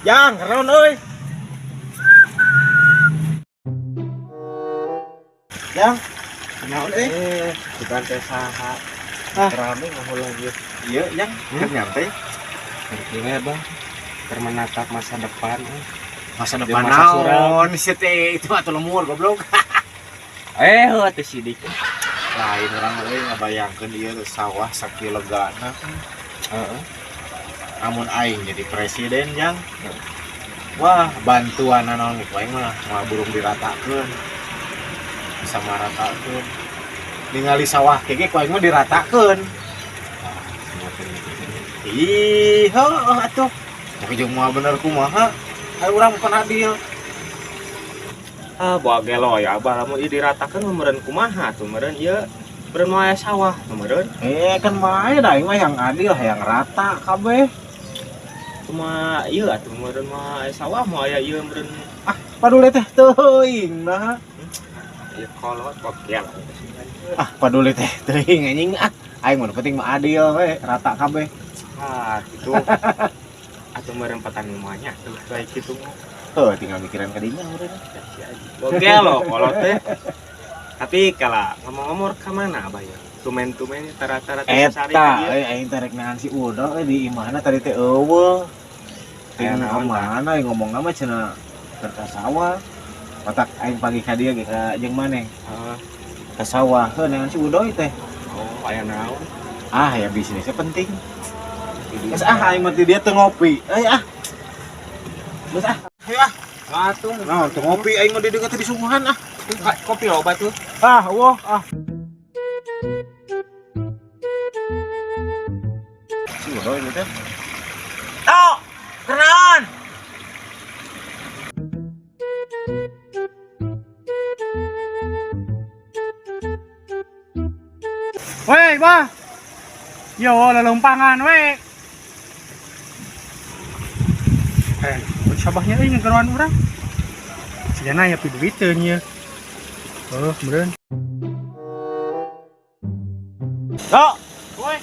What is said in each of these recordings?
Jang, keron euy. Jang, naon bukan teh saha. Rame ngulang ieu. Iya, Jang. Keur nyampe. Ini Bang. Menatap masa depan. Masa Di depan masa naon? Si teh itu atuh lemur goblok. Teh sidik. Lain orang euy ngabayangkeun ieu sawah sakilegana. Heeh. Amun aing jadi presiden, Jang. Wah, bantuan naon ieu aing mah burung diratakeun. Bisa maratakeun. Ningali sawah kege ku aing mah diratakeun. Ih, heuh atuh. Tapi jeung moal bener kumaha? Hayu urang bukan adil. Bawa gelo ya abah lamun ieu diratakeun meureun kumaha tuh meureun ieu meureun moal aya sawah tuh meureun. Kan main da aing mah yang adil, yang rata kabeh. Cuma ieu atuh meureun moal aya sawah moal aya ieu meureun Paduli teh teuing nah. ieu kolot kokel. Paduli teh teuing anjing aing mah penting mah adil we, rata kabeh. Gitu. Atau meureun petani moalnya tuh baik kitu mah. Tinggal mikiran ka dinya urang. Oke lo kolot teh. Tapi kala ngomong-ngomong ka mana abah ya? Tumen-tumen tara-tara teh sari Eta aing tarek nahan si Uda di imahna tadi teh eueuh. Aya naon, Mana ngomongna mah cenah keur ka sawah. Otak aing pagi ka dieu ge ka jeung maneh. Ka sawah nahan si Uda teh. Oh, aya naon? Ya bisnisnya penting. Geus aing mah dia teu ngopi. Geus Ayo Atuh, Nah, teu ngopi aing mah di dekat di sungguhan kopi loba tuh. Wah. Si Uda itu teh. Kenaon? Weh, bah. Yo, lelumpangan weh. Sabahnya ini geruan orang. Sejana ya pi duiteun nya. Meureun. Woi.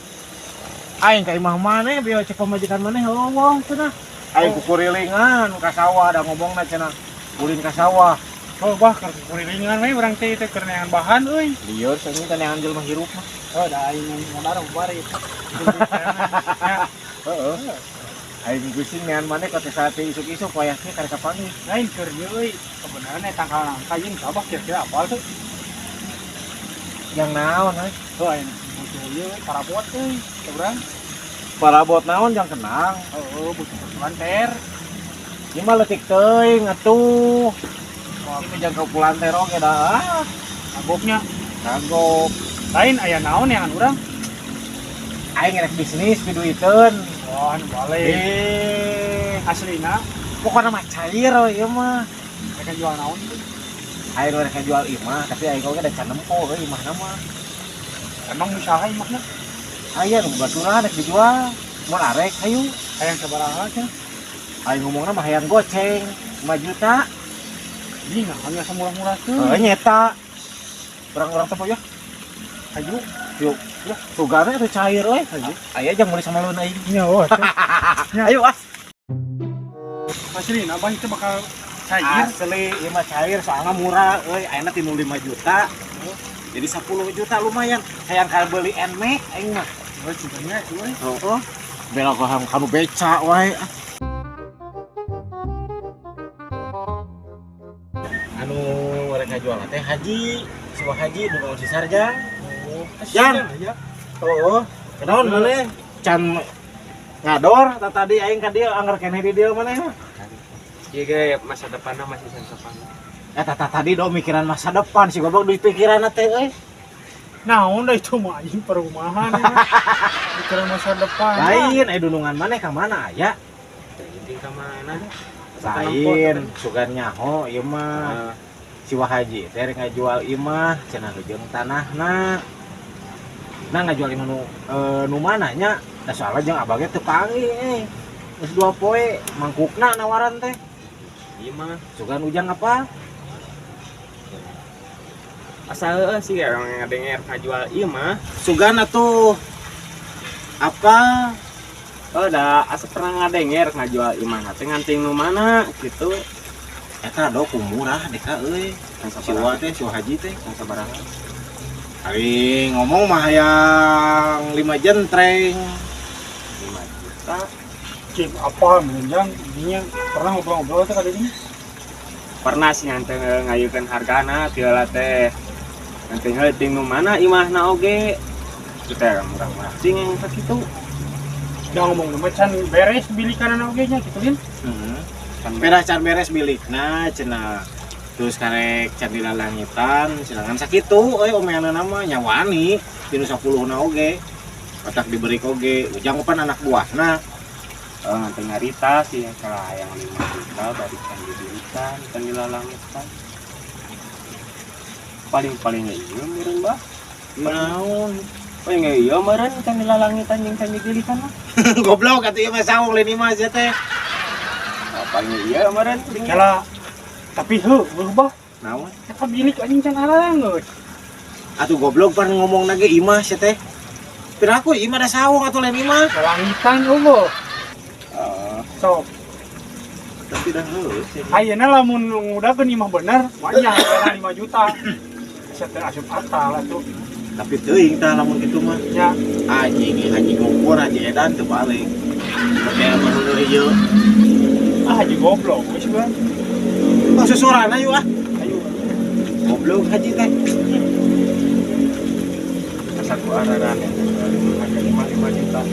Aing ka imah maneh bieu cek pamajikan maneh eueuh cenah. Aing kukurilingan ka sawah da ngomongna cenah. Ulin ka sawah. Bah keur kurilingan we urang teh teh keur neangan bahan euy. Lieur seni teh neangan jelema hirup mah. Da aing ngarang bari. Heeh. Aing gusin neangan maneh ka teh sate isuk-isuk wayahnya karek kapangi. Lain keur ieu euy. Sebenarnya tangkal angka jeung sabah kira-kira apal tuh. Yang naon euy? Aing butuh ieu parabot euy. Urang. Parabot naon jang kenang. Butuh perluan ter. Ieu mah leutik teuing atuh. Ini jang kaupulan terong ya dah. Agopnya. Kagok. Lain aya naon yang urang? Aing rek bisnis piduiteun. Wah, anu balik. Aslina Pokoknya mah cair ieu mah. mereka jual naon tuh? Aing rek jual imah, tapi aing oge da can nempo imahna mah. Emang usaha imahna? Aya nu baturan rek dijual. Mun arek hayu. Hayang sabaraha cenah? Aing ngomongna mah hayang goceng 5 juta. Ini hanya semurah-murah tuh. Nyeta. Orang-orang teh ya. Aju. Yuk, ya, sugana itu cair we. Aya jang meuli sama leun aing. Iya, Ayo Asli, abah itu bakal cair. Asli, ieu mah cair soalnya murah euy. Ayeuna 5 juta. Jadi 10 juta lumayan. Hayang ka beuli Nmax aing mah. Sebenarnya itu we. Heeh. Belok ka kanu beca wae. Anu mereka jual teh haji, sebuah haji nu si Sarjang. Jan. Kenaon maneh? Can ngador tadi aing ka dieu anggar keneh di dieu maneh. Ieu ge masa depanna masih sansapan. Tadi do mikiran masa depan si goblok di pikiranna teh euy. Naon da itu mah anjing perumahan ya. Pikiran masa depan. Lain dunungan maneh ka mana aya? Inti ka mana? Lain sugan nyaho ieu mah. Si Wahaji teh rek ngajual imah cenah jeung tanahna. Nah ngajual imah nu mana nya? Da soalna jeung abang teu panggih Geus 2 poe mangkukna nawaran teh. Ieu mah Sugan ujang apa? asal sih orang ngadenger ngajual ieu mah. Sugan atuh apa Oh, dah asa pernah ngadenger ngajual imah teh nganting nu mana gitu. Eta do murah deka euy. Siwa teh, siwa haji teh. Yang sabaraha? Ari ngomong mah yang 5 jentreng. 5 juta. Cip apa menjang dinya pernah ngobrol-ngobrol teh kali ini. Pernah sih ngante ngayukeun hargana tiola teh. Nganting heuting nu mana imahna oge. Itu teh murah-murah sing yang sakitu. Udah ngomong nama can beres beli kanan oge nya gitu kan. Kan Pedah can beres milikna cenah. Terus karek can dilalangitan, sedangkan sakitu euy omeana nama nyawani dinu 10na oge. Otak diberi oge, ujang opan anak buahna. nganting ngarita sih yang salah yang 5 juta barikan dibelikan kan dilalangitan. Paling-palingnya iya meureun bah. Naon? Paling iya meureun kan dilalangitan jeung can dibelikan mah. Goblok atuh ieu mah saung lain imah sia teh. Paling iya meureun. Kala tapi heuh bah. Naon? Eta bilik anjing can halang geus. Atuh goblok pan ngomong lagi imah sia teh. Piraku imah da saung atuh lain imah. Langitan eueuh. Sok. Tapi dah heus. Ayeuna lamun ngudahkeun imah bener, banyak 5 juta. Saya asup atal atuh. Tapi teuing tah lamun kitu mah. Ya, Haji gopur haji edan teu balik. Kayak mah nu ieu. haji goblok geus gua. Oh susurana yuk ah. Ayo. Goblok haji teh. Satu arahan yang 5 juta.